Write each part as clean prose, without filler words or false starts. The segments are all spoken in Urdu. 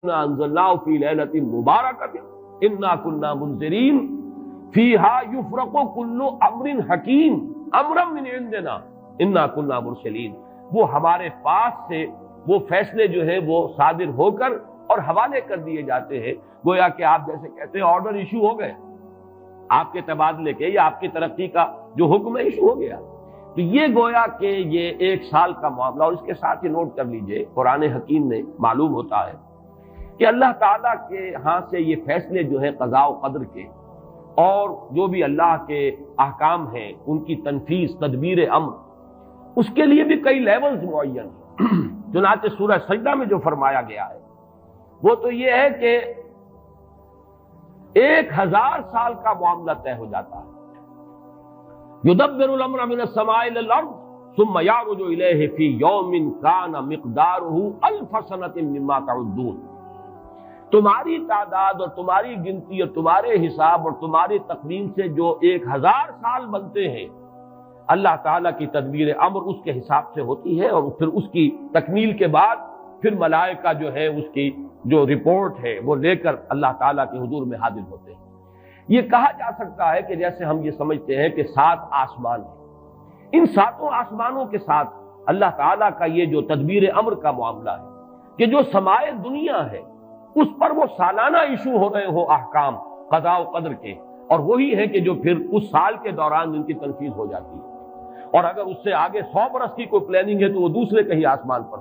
انزلناه فی لیلۃ مبارکۃ انا کنا منذرین فیہا یفرق کل امر حکیم امرا من عندنا انا کنا مرسلین۔ وہ ہمارے پاس سے وہ فیصلے جو ہے وہ صادر ہو کر اور حوالے کر دیے جاتے ہیں، گویا کہ آپ جیسے کہتے ہیں آرڈر ایشو ہو گئے، آپ کے تبادلے کے یا آپ کی ترقی کا جو حکم ہے ایشو ہو گیا۔ تو یہ گویا کہ یہ 1 سال کا معاملہ، اور اس کے ساتھ ہی نوٹ کر لیجئے قرآن حکیم میں معلوم ہوتا ہے کہ اللہ تعالیٰ کے ہاں سے یہ فیصلے جو ہیں قضاء و قدر کے اور جو بھی اللہ کے احکام ہیں ان کی تنفیذ تدبیر امر، اس کے لیے بھی کئی لیولز معین ہیں۔ چنانچہ سورہ سجدہ میں جو فرمایا گیا ہے وہ تو یہ ہے کہ 1000 سال کا معاملہ طے ہو جاتا ہے۔ یدبر الامر من السماء الى الارض ثم يعرج الیہ فی یوم کان مقدارہ 1000 سنۃ مما تعدون۔ تمہاری تعداد اور تمہاری گنتی اور تمہارے حساب اور تمہاری تقویم سے جو 1000 سال بنتے ہیں، اللہ تعالیٰ کی تدبیر امر اس کے حساب سے ہوتی ہے، اور پھر اس کی تکمیل کے بعد پھر ملائکہ جو ہے اس کی جو رپورٹ ہے وہ لے کر اللہ تعالیٰ کے حضور میں حاضر ہوتے ہیں۔ یہ کہا جا سکتا ہے کہ جیسے ہم یہ سمجھتے ہیں کہ 7 آسمان ہیں، ان 7 آسمانوں کے ساتھ اللہ تعالیٰ کا یہ جو تدبیر امر کا معاملہ ہے کہ جو سمائے دنیا ہے اس پر وہ سالانہ ایشو ہو رہے ہو احکام قضاء و قدر کے، اور وہی ہے کہ جو پھر اس سال کے دوران ان کی تنفیذ ہو جاتی ہے۔ اور اگر اس سے آگے 100 برس کی کوئی پلاننگ ہے تو وہ دوسرے کہیں آسمان پر،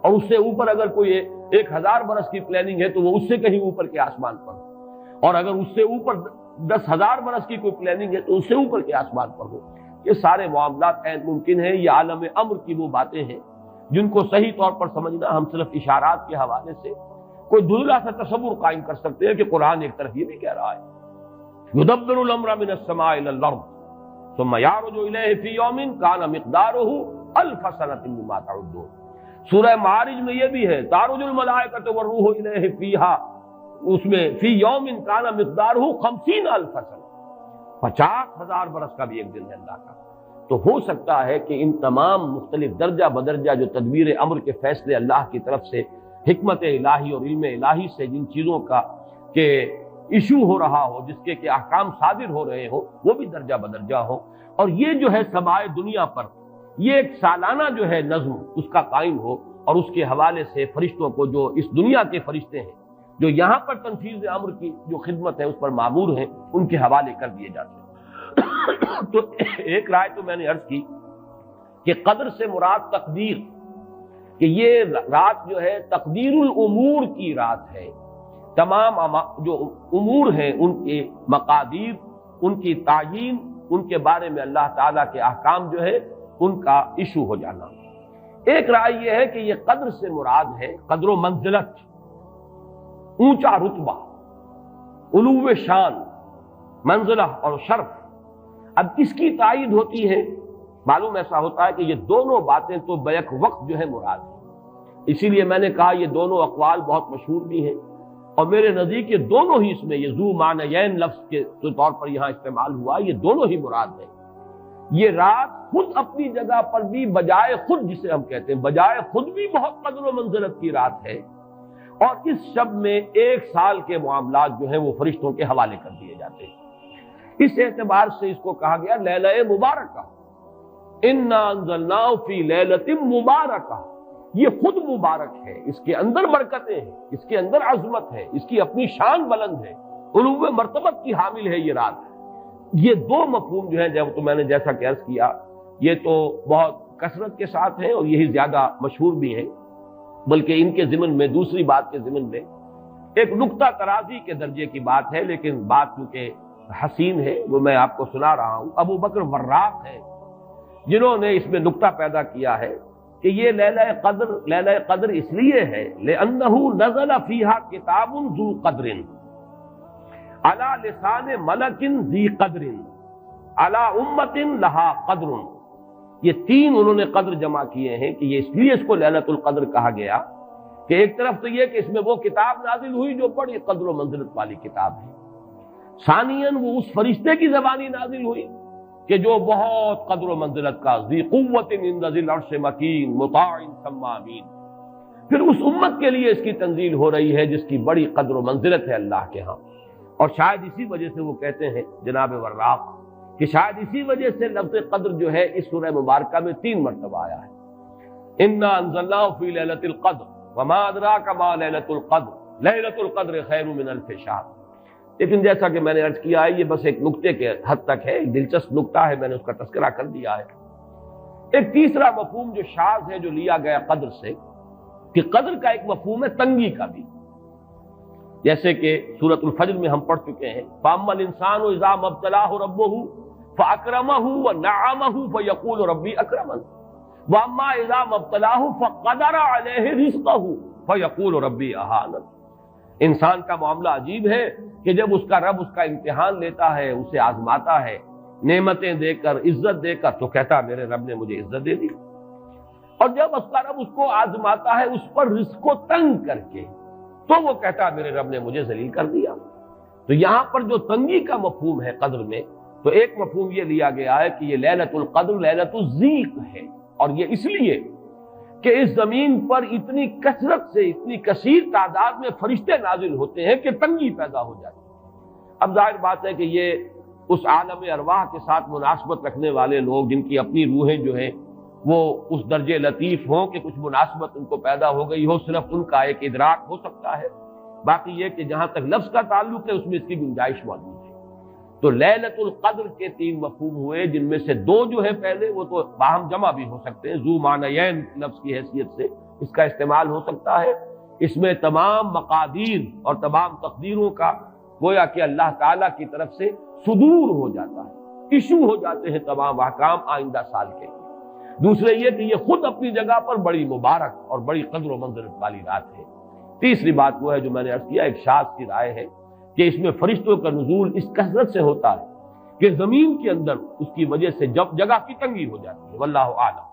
اور اس سے اوپر اگر کوئی 1000 برس کی پلاننگ ہے تو وہ اس سے کہیں اوپر کے آسمان پر، اور اگر اس سے اوپر 10,000 برس کی کوئی پلاننگ ہے تو اس سے اوپر کے آسمان پر ہو۔ یہ سارے معاملات عین ممکن ہیں۔ یہ عالم امر کی وہ باتیں ہیں جن کو صحیح طور پر سمجھنا ہم صرف اشارات کے حوالے سے کوئی دھندلا سا تصور قائم کر سکتے ہیں کہ قرآن ایک طرف یہ بھی کہہ رہا ہے یدبر الامر من السماء الى الارض ثم يعرج الیہ فی یوم کان مقدارہ 1000 سنۃ مما تعدون۔ سورہ معارج میں یہ بھی ہے تعرج الملائکۃ والروح الیہ فیہا، اس میں فی یوم کان مقدارہ 50,000 سنہ، 50,000 برس کا بھی ایک دن ہے اللہ کا۔ تو ہو سکتا ہے کہ ان تمام مختلف درجہ بدرجہ جو تدبیر امر کے فیصلے اللہ کی طرف سے حکمت الہی اور علم الہی سے جن چیزوں کا کہ ایشو ہو رہا ہو، جس کے کہ احکام صادر ہو رہے ہو، وہ بھی درجہ بدرجہ ہو، اور یہ جو ہے سمائے دنیا پر یہ ایک سالانہ جو ہے نظم اس کا قائم ہو، اور اس کے حوالے سے فرشتوں کو جو اس دنیا کے فرشتے ہیں جو یہاں پر تنفیذ امر کی جو خدمت ہے اس پر معمور ہیں ان کے حوالے کر دیے جاتے ہیں۔ تو ایک رائے تو میں نے عرض کی کہ قدر سے مراد تقدیر، کہ یہ رات جو ہے تقدیر الامور کی رات ہے، تمام جو امور ہیں ان کے مقادیر، ان کی تعیین، ان کے بارے میں اللہ تعالیٰ کے احکام جو ہے ان کا ایشو ہو جانا۔ ایک رائے یہ ہے کہ یہ قدر سے مراد ہے قدر و منزلت، اونچا رتبہ، علو شان، منزلہ اور شرف۔ اب اس کی تائید ہوتی ہے، معلوم ایسا ہوتا ہے کہ یہ دونوں باتیں تو بیک وقت جو ہے مراد ہے، اسی لیے میں نے کہا یہ دونوں اقوال بہت مشہور بھی ہیں، اور میرے نزدیک یہ دونوں ہی اس میں یہ ذو معنیین لفظ کے طور پر یہاں استعمال ہوا، یہ دونوں ہی مراد ہے۔ یہ رات خود اپنی جگہ پر بھی بجائے خود، جسے ہم کہتے ہیں بجائے خود بھی بہت قدر و منزلت کی رات ہے، اور اس شب میں 1 سال کے معاملات جو ہیں وہ فرشتوں کے حوالے کر دیے جاتے ہیں۔ اس اعتبار سے اس کو کہا گیا لیلہ مبارکہ، انا انزلناہ فی لیلۃ مبارکہ۔ یہ خود مبارک ہے، اس کے اندر برکتیں ہیں، اس کے اندر عظمت ہے، اس کی اپنی شان بلند ہے، علو مرتبت کی حامل ہے یہ رات۔ یہ دو مفہوم جو ہیں جب تو میں نے جیسا کہ عرض کیا یہ تو بہت کثرت کے ساتھ ہیں اور یہی زیادہ مشہور بھی ہیں، بلکہ ان کے ضمن میں دوسری بات کے ضمن میں ایک نقطہ ترازی کے درجے کی بات ہے، لیکن بات چونکہ حسین ہے وہ میں آپ کو سنا رہا ہوں۔ ابو بکر وراق ہیں جنہوں نے اس میں نقطہ پیدا کیا ہے کہ یہ لیلہ قدر اس لیے ہے لأنه نزل فيها کتاب ذو قدر على لسان ملک ذی قدر على امت لها قدر۔ یہ 3 انہوں نے قدر جمع کیے ہیں کہ یہ اس لیے اس کو لیلۃ القدر کہا گیا کہ ایک طرف تو یہ کہ اس میں وہ کتاب نازل ہوئی جو بڑی قدر و منزلت والی کتاب ہے، ثانیاً وہ اس فرشتے کی زبانی نازل ہوئی کہ جو بہت قدر و منزلت کا ذی قوت عند ذی العرش مکین مطاع ثم امین، پھر اس امت کے لیے اس کی تنزیل ہو رہی ہے جس کی بڑی قدر و منزلت ہے اللہ کے ہاں. اور شاید اسی وجہ سے وہ کہتے ہیں جناب وراق کہ شاید اسی وجہ سے لفظ قدر جو ہے اس سورہ مبارکہ میں 3 مرتبہ آیا ہے. انا انزلناہ فی لیلۃ القدر وما ادراک ما لیلۃ القدر لیلۃ القدر خیر من الف شہر. لیکن جیسا کہ میں نے عرض کیا ہے یہ بس ایک نقطے کے حد تک ہے، ایک دلچسپ نقطہ ہے، میں نے اس کا تذکرہ کر دیا ہے. ایک تیسرا مفہوم جو شاذ ہے جو لیا گیا قدر سے، کہ قدر کا ایک مفہوم ہے تنگی کا بھی، جیسے کہ سورۃ الفجر میں ہم پڑھ چکے ہیں فَأَمَّا الْإِنسَانُ إِذَا مَا ابْتَلَاهُ رَبُّهُ فَأَكْرَمَهُ وَنَعَّمَهُ فَيَقُولُ رَبِّي أَكْرَمَنِ وَأَمَّا إِذَا مَا ابْتَلَاهُ فَقَدَرَ عَلَيْهِ رِزْقَهُ فَيَقُولُ رَبِّي أَهَانَنِ. انسان کا معاملہ عجیب ہے کہ جب اس کا رب اس کا امتحان لیتا ہے، اسے آزماتا ہے، نعمتیں دے کر، عزت دے کر، تو کہتا میرے رب نے مجھے عزت دے دی. اور جب اس کا رب اس کو آزماتا ہے اس پر رزق کو تنگ کر کے، تو وہ کہتا میرے رب نے مجھے ذلیل کر دیا. تو یہاں پر جو تنگی کا مفہوم ہے قدر میں، تو ایک مفہوم یہ لیا گیا ہے کہ یہ لیلۃ القدر لیلۃ الضیق ہے، اور یہ اس لیے کہ اس زمین پر اتنی کثرت سے، اتنی کثیر تعداد میں فرشتے نازل ہوتے ہیں کہ تنگی پیدا ہو جاتی ہے. اب ظاہر بات ہے کہ یہ اس عالم ارواح کے ساتھ مناسبت رکھنے والے لوگ جن کی اپنی روحیں جو ہیں وہ اس درجے لطیف ہوں کہ کچھ مناسبت ان کو پیدا ہو گئی ہو، صرف ان کا ایک ادراک ہو سکتا ہے. باقی یہ کہ جہاں تک لفظ کا تعلق ہے اس میں اس کی گنجائش موجود ہے. تو لیلۃ القدر کے 3 مفہوم ہوئے، جن میں سے 2 جو ہے پہلے وہ تو باہم جمع بھی ہو سکتے ہیں، ذو معنیین لفظ کی حیثیت سے اس کا استعمال ہو سکتا ہے. اس میں تمام مقادیر اور تمام تقدیروں کا گویا کہ اللہ تعالیٰ کی طرف سے صدور ہو جاتا ہے، ایشو ہو جاتے ہیں تمام احکام آئندہ سال کے. دوسرے یہ کہ یہ خود اپنی جگہ پر بڑی مبارک اور بڑی قدر و منزلت والی رات ہے. تیسری بات وہ ہے جو میں نے عرض کیا، ایک شاذ سی رائے ہے کہ اس میں فرشتوں کا نزول اس کثرت سے ہوتا ہے کہ زمین کے اندر اس کی وجہ سے جب جگہ کی تنگی ہو جاتی ہے. واللہ اعلم.